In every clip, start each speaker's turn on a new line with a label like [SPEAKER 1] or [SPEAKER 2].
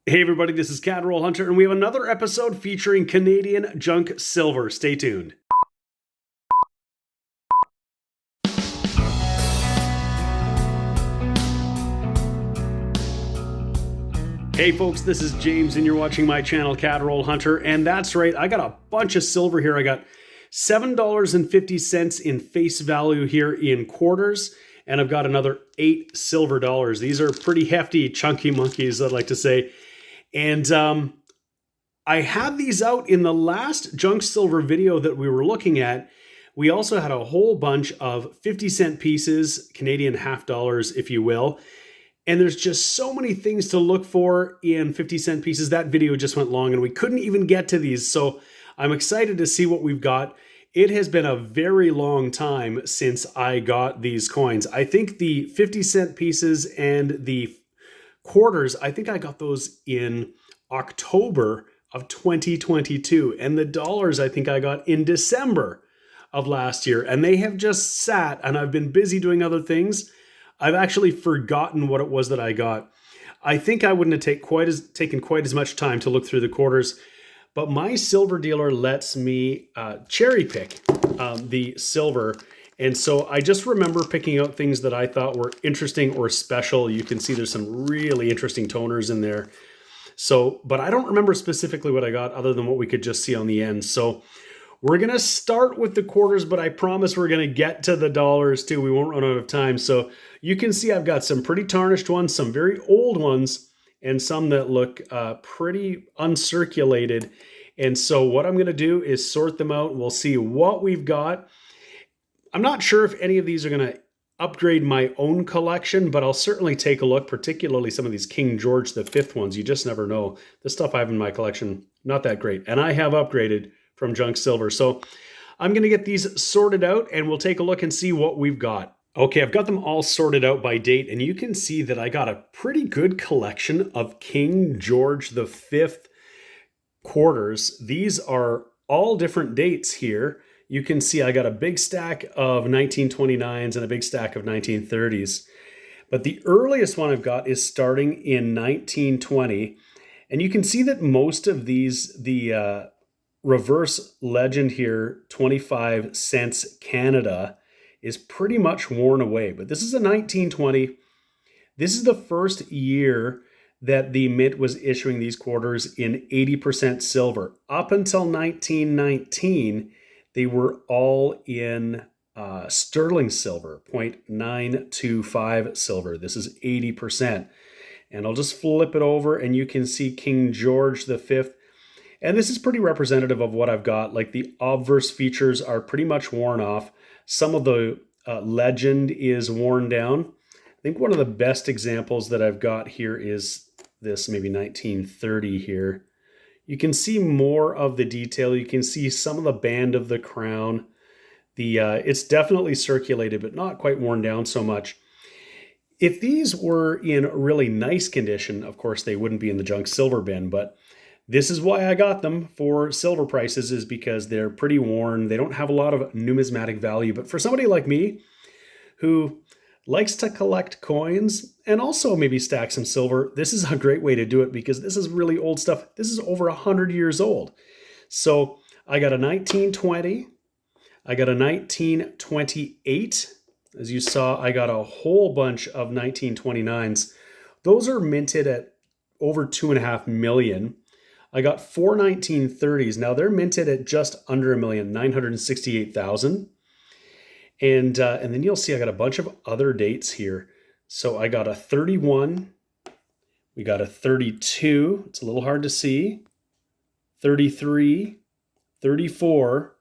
[SPEAKER 1] Hey everybody, this is Catroll Hunter, and we have another episode featuring Canadian junk silver. Stay tuned. Hey folks, this is James, and you're watching my channel, Catroll Hunter, and that's right, I got a bunch of silver here. I got $7.50 in face value here in quarters, and I've got another $8 silver dollars. These are pretty hefty, chunky monkeys, I'd like to say. And I had these out in the last junk silver video that we were looking at. We also had a whole bunch of 50-cent pieces, Canadian half dollars, if you will. And there's just so many things to look for in 50-cent pieces. That video just went long and we couldn't even get to these. So I'm excited to see what we've got. It has been a very long time since I got these coins. I think the 50-cent pieces and the quarters, I think I got those in October of 2022. And the dollars I think I got in December of last year. And they have just sat, and I've been busy doing other things. I've actually forgotten what it was that I got. I think I wouldn't have taken quite as much time to look through the quarters, but my silver dealer lets me cherry pick the silver. And so I just remember picking out things that I thought were interesting or special. You can see there's some really interesting toners in there. So, but I don't remember specifically what I got other than what we could just see on the end. So we're going to start with the quarters, but I promise we're going to get to the dollars too. We won't run out of time. So you can see I've got some pretty tarnished ones, some very old ones, and some that look pretty uncirculated. And so what I'm going to do is sort them out. We'll see what we've got. I'm not sure if any of these are going to upgrade my own collection, but I'll certainly take a look, particularly some of these King George V ones. You just never know. The stuff I have in my collection, not that great. And I have upgraded from junk silver. So I'm going to get these sorted out and we'll take a look and see what we've got. Okay, I've got them all sorted out by date, and you can see that I got a pretty good collection of King George V quarters. These are all different dates here. You can see I got a big stack of 1929s and a big stack of 1930s. But the earliest one I've got is starting in 1920. And you can see that most of these, the reverse legend here, 25 cents Canada, is pretty much worn away. But this is a 1920. This is the first year that the mint was issuing these quarters in 80% silver. Up until 1919, they were all in sterling silver, 0.925 silver. This is 80%. And I'll just flip it over and you can see King George V. And this is pretty representative of what I've got. Like the obverse features are pretty much worn off. Some of the legend is worn down. I think one of the best examples that I've got here is this, maybe 1930 here. You can see more of the detail. You can see some of the band of the crown. It's definitely circulated, but not quite worn down so much. If these were in really nice condition, of course, they wouldn't be in the junk silver bin, but this is why I got them for silver prices, is because they're pretty worn. They don't have a lot of numismatic value, but for somebody like me who likes to collect coins and also maybe stack some silver, this is a great way to do it because this is really old stuff. This is over 100 years old. So I got a 1920. I got a 1928. As you saw, I got a whole bunch of 1929s. Those are minted at over 2.5 million. I got 4 1930s. Now they're minted at just under $1 million, 968,000. And then you'll see I got a bunch of other dates here. So I got a 31, we got a 32, it's a little hard to see, 33, 34,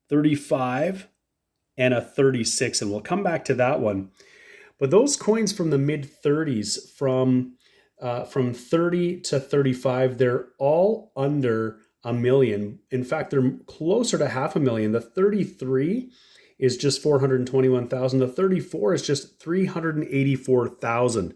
[SPEAKER 1] 35, and a 36. And we'll come back to that one. But those coins from the mid-30s, from 30 to 35, they're all under $1 million. In fact, they're closer to $500,000. The 33 is just 421,000. The 34 is just 384,000.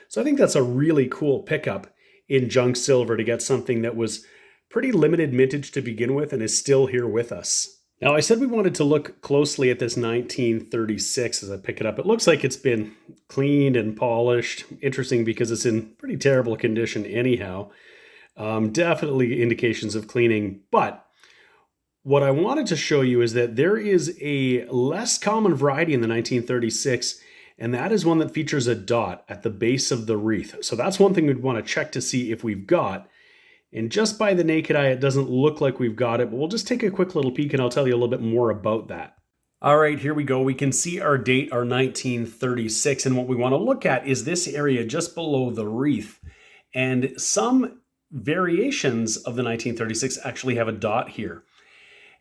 [SPEAKER 1] So I think that's a really cool pickup in junk silver to get something that was pretty limited mintage to begin with and is still here with us. Now, I said we wanted to look closely at this 1936 as I pick it up. It looks like it's been cleaned and polished. Interesting because it's in pretty terrible condition anyhow. Definitely indications of cleaning. But what I wanted to show you is that there is a less common variety in the 1936, and that is one that features a dot at the base of the wreath. So that's one thing we'd want to check to see if we've got. And just by the naked eye, it doesn't look like we've got it, but we'll just take a quick little peek and I'll tell you a little bit more about that. All right, here we go. We can see our date, our 1936, and what we want to look at is this area just below the wreath. And some variations of the 1936 actually have a dot here.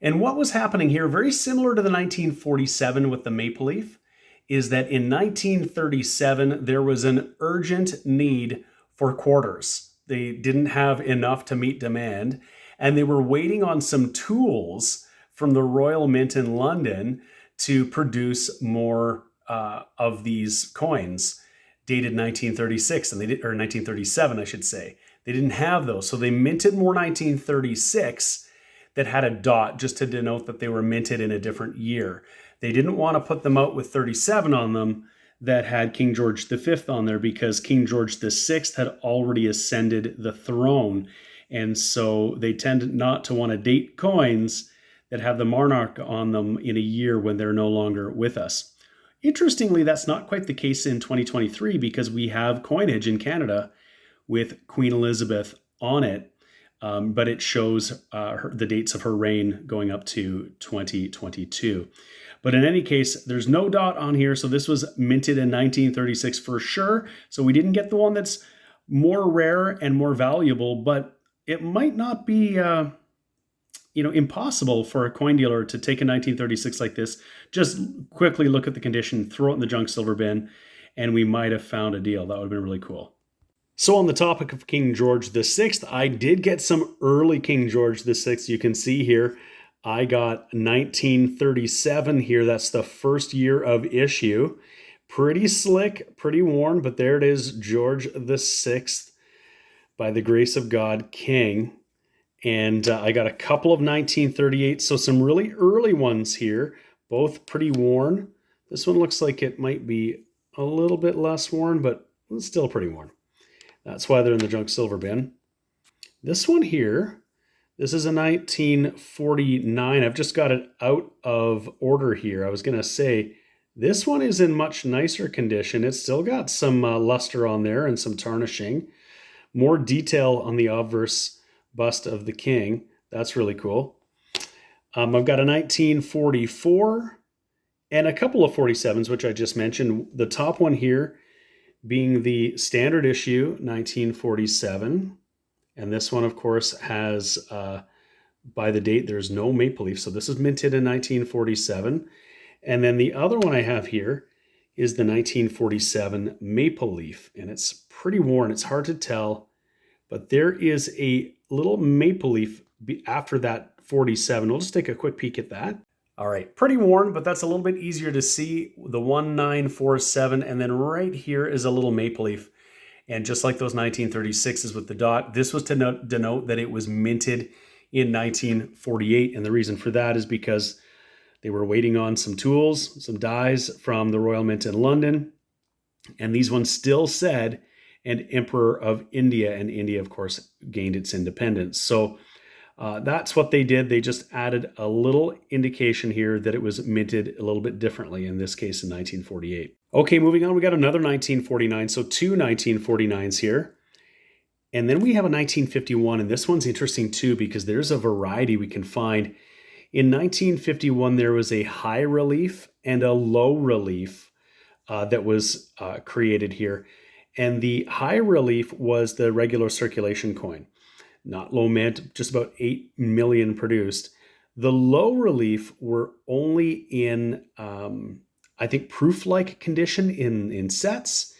[SPEAKER 1] And what was happening here, very similar to the 1947 with the maple leaf, is that in 1937, there was an urgent need for quarters. They didn't have enough to meet demand, and they were waiting on some tools from the Royal Mint in London to produce more of these coins dated 1936, or 1937, I should say. They didn't have those, so they minted more 1936 that had a dot just to denote that they were minted in a different year. They didn't want to put them out with 37 on them that had King George V on there because King George VI had already ascended the throne. And so they tend not to want to date coins that have the monarch on them in a year when they're no longer with us. Interestingly, that's not quite the case in 2023 because we have coinage in Canada with Queen Elizabeth on it, but it shows the dates of her reign going up to 2022. But in any case, there's no dot on here, so this was minted in 1936 for sure. So we didn't get the one that's more rare and more valuable, but it might not be impossible for a coin dealer to take a 1936 like this, just quickly look at the condition, throw it in the junk silver bin, and we might have found a deal. That would have been really cool. So on the topic of King George VI, I did get some early King George VI. You can see here, I got 1937 here. That's the first year of issue. Pretty slick, pretty worn, but there it is, George VI, by the grace of God, King. And I got a couple of 1938, so some really early ones here, both pretty worn. This one looks like it might be a little bit less worn, but it's still pretty worn. That's why they're in the junk silver bin. This one here, this is a 1949. I've just got it out of order here. I was going to say, this one is in much nicer condition. It's still got some luster on there and some tarnishing. More detail on the obverse bust of the king. That's really cool. I've got a 1944 and a couple of 47s, which I just mentioned. The top one here being the standard issue 1947. And this one, of course, has, by the date, there's no maple leaf. So this is minted in 1947. And then the other one I have here is the 1947 maple leaf. And it's pretty worn. It's hard to tell. But there is a little maple leaf after that 47. We'll just take a quick peek at that. All right, pretty worn, but that's a little bit easier to see. The 1947, and then right here is a little maple leaf. And just like those 1936s with the dot, this was to denote that it was minted in 1948. And the reason for that is because they were waiting on some tools, some dies from the Royal Mint in London. And these ones still said, and Emperor of India. And India, of course, gained its independence. So that's what they did. They just added a little indication here that it was minted a little bit differently, in this case in 1948. Okay, moving on, we got another 1949, so two 1949s here. And then we have a 1951, and this one's interesting too because there's a variety we can find. In 1951, there was a high relief and a low relief that was created here. And the high relief was the regular circulation coin. Not low mint, just about 8 million produced. The low relief were only in, I think, proof-like condition in sets.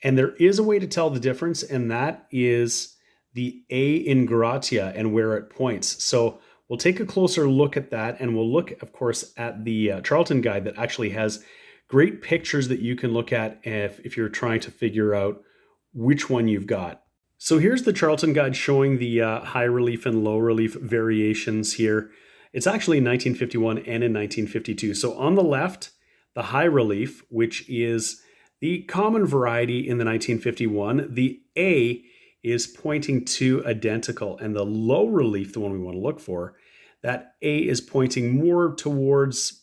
[SPEAKER 1] And there is a way to tell the difference, and that is the A in gratia and where it points. So we'll take a closer look at that, and we'll look, of course, at the Charlton Guide that actually has great pictures that you can look at if you're trying to figure out which one you've got. So here's the Charlton Guide showing the high relief and low relief variations here. It's actually in 1951 and in 1952. So on the left, the high relief, which is the common variety in the 1951, the A is pointing to identical, and the low relief, the one we want to look for, that A is pointing more towards,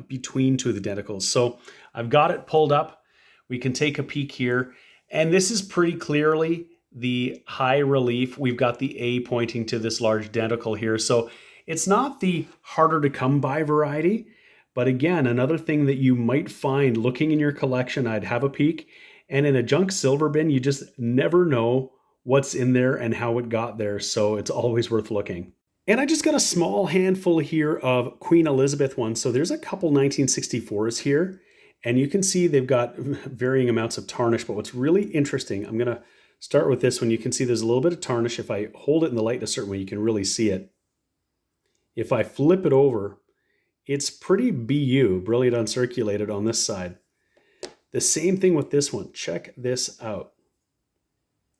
[SPEAKER 1] between two of the identicals. So I've got it pulled up. We can take a peek here, and this is pretty clearly the high relief. We've got the A pointing to this large identical here. So it's not the harder to come by variety, but again, another thing that you might find looking in your collection, I'd have a peek. And in a junk silver bin, you just never know what's in there and how it got there. So it's always worth looking. And I just got a small handful here of Queen Elizabeth ones. So there's a couple 1964s here. And you can see they've got varying amounts of tarnish. But what's really interesting, I'm going to start with this one. You can see there's a little bit of tarnish. If I hold it in the light in a certain way, you can really see it. If I flip it over, it's pretty BU, brilliant uncirculated on this side. The same thing with this one. Check this out.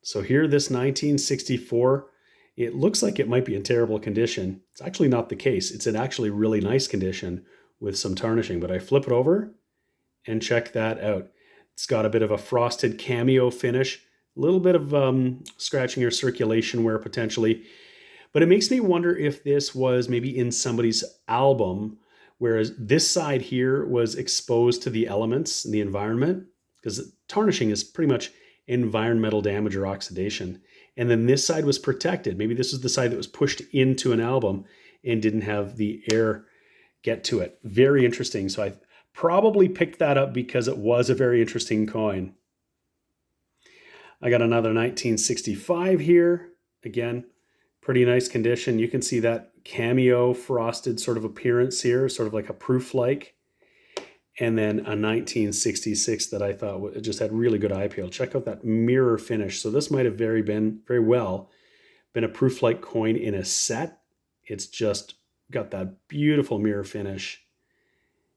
[SPEAKER 1] So here, this 1964, it looks like it might be in terrible condition. It's actually not the case. It's in actually really nice condition with some tarnishing, but I flip it over and check that out. It's got a bit of a frosted cameo finish, a little bit of scratching or circulation wear potentially. But it makes me wonder if this was maybe in somebody's album, whereas this side here was exposed to the elements and the environment, because tarnishing is pretty much environmental damage or oxidation. And then this side was protected. Maybe this is the side that was pushed into an album and didn't have the air get to it. Very interesting. So I probably picked that up because it was a very interesting coin. I got another 1965 here. Again, pretty nice condition. You can see that cameo frosted sort of appearance here, sort of like a proof-like. And then a 1966 that I thought just had really good eye appeal. Check out that mirror finish. So this might have very well been a proof-like coin in a set. It's just got that beautiful mirror finish.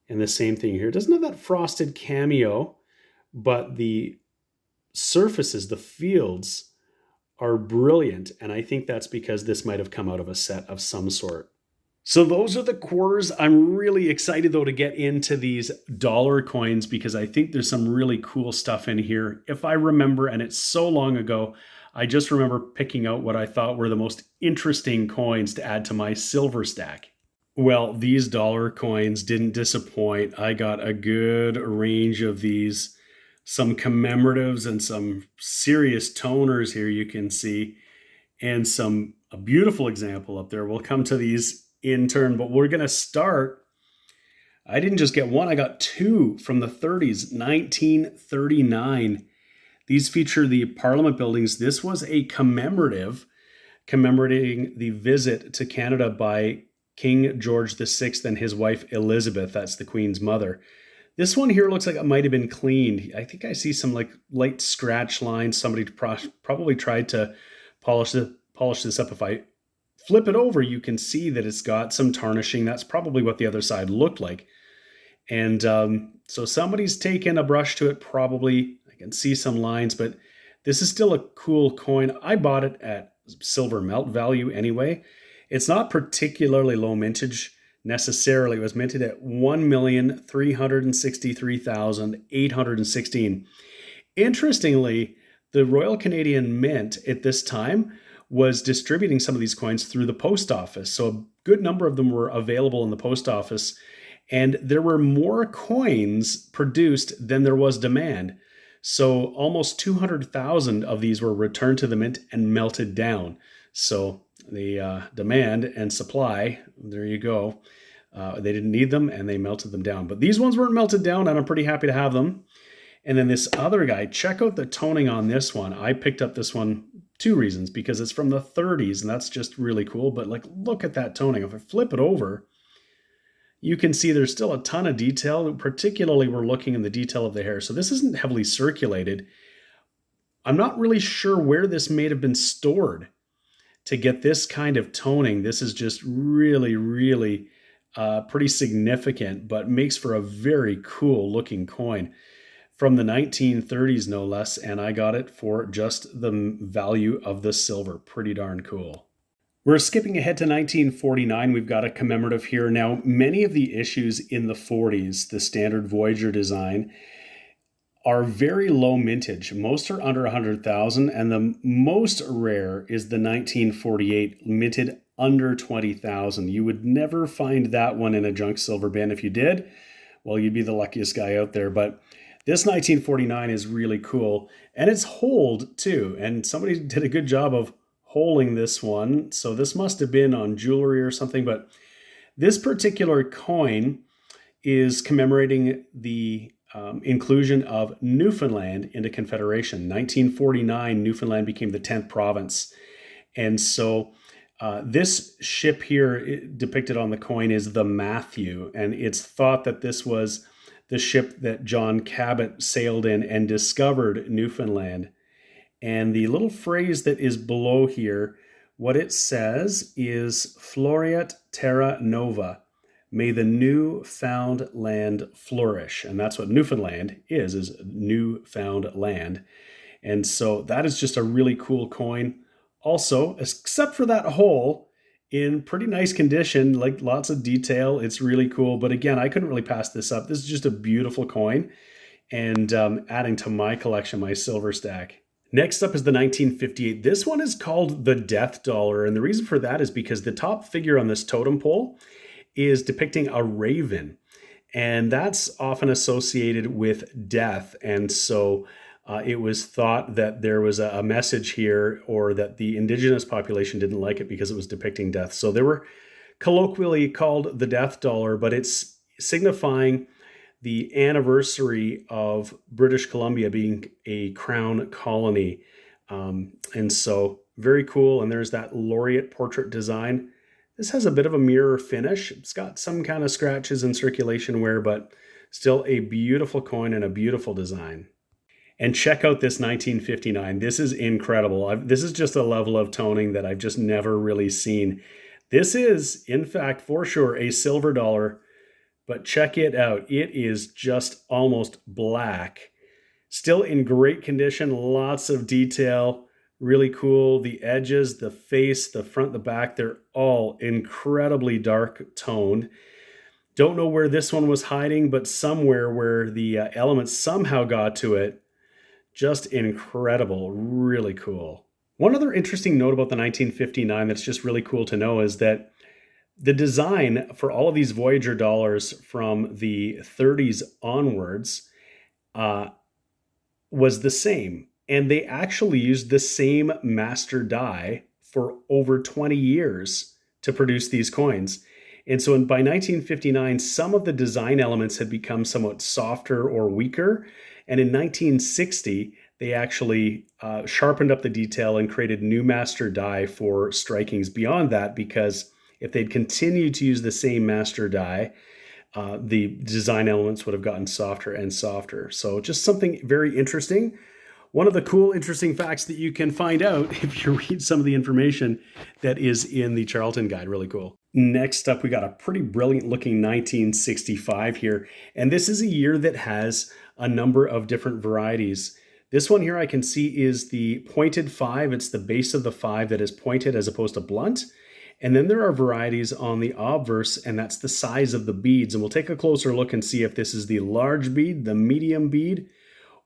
[SPEAKER 1] And the same thing here. It doesn't have that frosted cameo, but the surfaces, the fields, are brilliant, and I think that's because this might have come out of a set of some sort. So those are the quarters. I'm really excited though to get into these dollar coins because I think there's some really cool stuff in here. If I remember, and it's so long ago, I just remember picking out what I thought were the most interesting coins to add to my silver stack. Well, these dollar coins didn't disappoint. I got a good range of these. Some commemoratives and some serious toners here you can see, and a beautiful example up there. We'll come to these in turn, but we're going to start. I didn't just get one, I got two from the 30s, 1939. These feature the Parliament buildings. This was a commemorative commemorating the visit to Canada by King George VI and his wife Elizabeth. That's the Queen's mother. This one here looks like it might have been cleaned. I think I see some like light scratch lines. Somebody probably tried to polish this up. If I flip it over, you can see that it's got some tarnishing. That's probably what the other side looked like. And so somebody's taken a brush to it probably. I can see some lines, but this is still a cool coin. I bought it at silver melt value anyway. It's not particularly low mintage necessarily. It was minted at 1,363,816. Interestingly, the Royal Canadian Mint at this time was distributing some of these coins through the post office. So a good number of them were available in the post office, and there were more coins produced than there was demand. So almost 200,000 of these were returned to the mint and melted down. So the demand and supply, there you go. They didn't need them and they melted them down. But these ones weren't melted down and I'm pretty happy to have them. And then this other guy, check out the toning on this one. I picked up this one two reasons, because it's from the 30s and that's just really cool. But like, look at that toning. If I flip it over, you can see there's still a ton of detail. Particularly, we're looking in the detail of the hair. So this isn't heavily circulated. I'm not really sure where this may have been stored to get this kind of toning. This is just really, really pretty significant, but makes for a very cool looking coin from the 1930s, no less. And I got it for just the value of the silver. Pretty darn cool. We're skipping ahead to 1949. We've got a commemorative here. Now, many of the issues in the 40s, the standard Voyager design, are very low mintage. Most are under 100,000, and the most rare is the 1948 minted under 20,000. You would never find that one in a junk silver bin. If you did, well, you'd be the luckiest guy out there. But this 1949 is really cool, and it's holed too. And somebody did a good job of holding this one. So this must have been on jewelry or something. But this particular coin is commemorating the inclusion of Newfoundland into Confederation. 1949, Newfoundland became the 10th province. And so this ship here depicted on the coin is the Matthew, and it's thought that this was the ship that John Cabot sailed in and discovered Newfoundland. And the little phrase that is below here, what it says is Floreat Terra Nova. May the new found land flourish. And that's what Newfoundland is new found land. And so that is just a really cool coin. Also, except for that hole, in pretty nice condition, like lots of detail. It's really cool. But again, I couldn't really pass this up. This is just a beautiful coin, and adding to my collection, my silver stack. Next up is the 1958. This one is called the Death Dollar. And the reason for that is because the top figure on this totem pole is depicting a raven. And that's often associated with death. And so it was thought that there was a message here, or that the indigenous population didn't like it because it was depicting death. So they were colloquially called the Death Dollar, but it's signifying the anniversary of British Columbia being a crown colony. And so very cool. And there's that laureate portrait design. This has a bit of a mirror finish. It's got some kind of scratches and circulation wear, but still a beautiful coin and a beautiful design. And check out this 1959. This is incredible. This is just a level of toning that I've just never really seen. This is, in fact, for sure, a silver dollar, but check it out. It is just almost black. Still in great condition, lots of detail, really cool. The edges, the face, the front, the back, they're all incredibly dark toned. Don't know where this one was hiding, but somewhere where the elements somehow got to it. Just incredible, really cool. One other interesting note about the 1959 that's just really cool to know is that the design for all of these Voyager dollars from the 30s onwards was the same. And they actually used the same master die for over 20 years to produce these coins. And so by 1959, some of the design elements had become somewhat softer or weaker. And in 1960, they actually sharpened up the detail and created new master die for strikings beyond that, because if they'd continued to use the same master die, the design elements would have gotten softer and softer. So just something very interesting. One of the cool, interesting facts that you can find out if you read some of the information that is in the Charlton Guide. Really cool. Next up, we got a pretty brilliant looking 1965 here. And this is a year that has a number of different varieties. This one here I can see is the pointed 5. It's the base of the 5 that is pointed as opposed to blunt. And then there are varieties on the obverse, and that's the size of the beads. And we'll take a closer look and see if this is the large bead, the medium bead,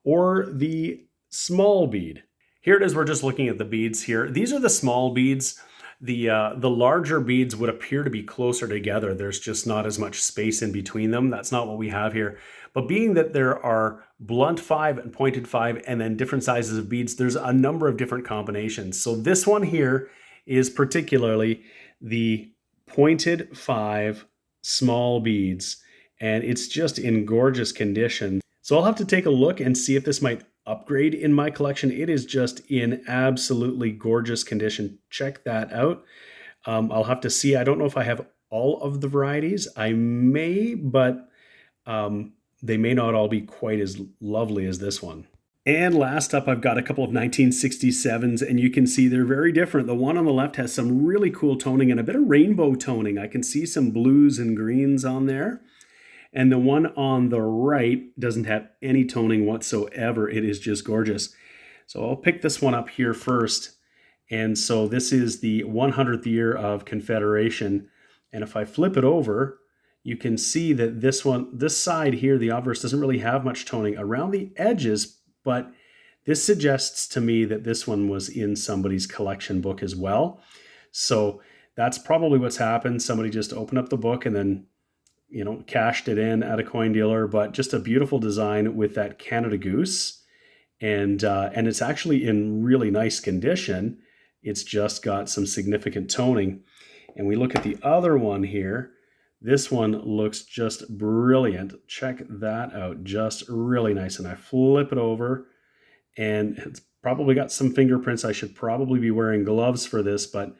[SPEAKER 1] or the small bead. Here it is. We're just looking at the beads here. These are the small beads. The larger beads would appear to be closer together. There's just not as much space in between them. That's not what we have here. But being that there are blunt 5 and pointed 5 and then different sizes of beads, there's a number of different combinations. So this one here is particularly the pointed 5 small beads, and it's just in gorgeous condition. So I'll have to take a look and see if this might upgrade in my collection. It is just in absolutely gorgeous condition. Check that out. I'll have to see. I don't know if I have all of the varieties. I may, but they may not all be quite as lovely as this one. And last up, I've got a couple of 1967s, and you can see they're very different. The one on the left has some really cool toning and a bit of rainbow toning. I can see some blues and greens on there. And the one on the right doesn't have any toning whatsoever. It is just gorgeous. So I'll pick this one up here first. And so this is the 100th year of Confederation. And if I flip it over, you can see that this side here, the obverse, doesn't really have much toning around the edges, but this suggests to me that this one was in somebody's collection book as well. So that's probably what's happened. Somebody just opened up the book and then, cashed it in at a coin dealer. But just a beautiful design with that Canada Goose, and it's actually in really nice condition. It's just got some significant toning. And we look at the other one here. This one looks just brilliant. Check that out. Just really nice. And I flip it over, and it's probably got some fingerprints. I should probably be wearing gloves for this, but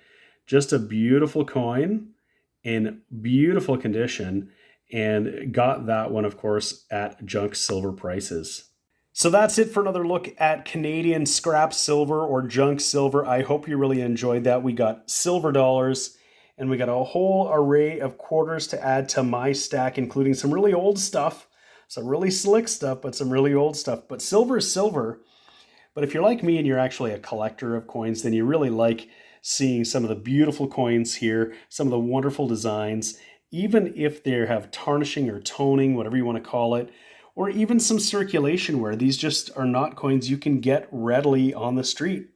[SPEAKER 1] just a beautiful coin in beautiful condition, and got that one, of course, at junk silver prices. So that's it for another look at Canadian scrap silver or junk silver. I hope you really enjoyed that. We got silver dollars, and we got a whole array of quarters to add to my stack, including some really old stuff, some really slick stuff, but some really old stuff. But silver is silver. But if you're like me and you're actually a collector of coins, then you really like seeing some of the beautiful coins here, some of the wonderful designs, even if they have tarnishing or toning, whatever you want to call it, or even some circulation where these just are not coins you can get readily on the street.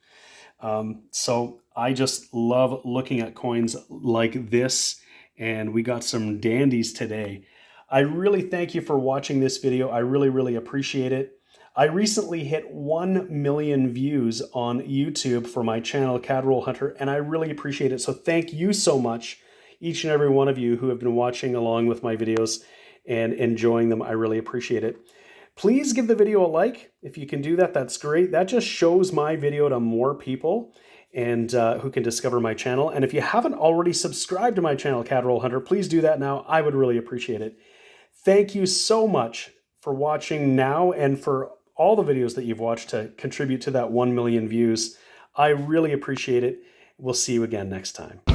[SPEAKER 1] So I just love looking at coins like this, and we got some dandies today. I really thank you for watching this video. I really, really appreciate it. I recently hit 1 million views on YouTube for my channel, Cadroll Hunter, and I really appreciate it. So thank you so much, each and every one of you who have been watching along with my videos and enjoying them. I really appreciate it. Please give the video a like. If you can do that, that's great. That just shows my video to more people and who can discover my channel. And if you haven't already subscribed to my channel, Cadroll Hunter, please do that now. I would really appreciate it. Thank you so much for watching now and for all the videos that you've watched to contribute to that 1 million views. I really appreciate it. We'll see you again next time.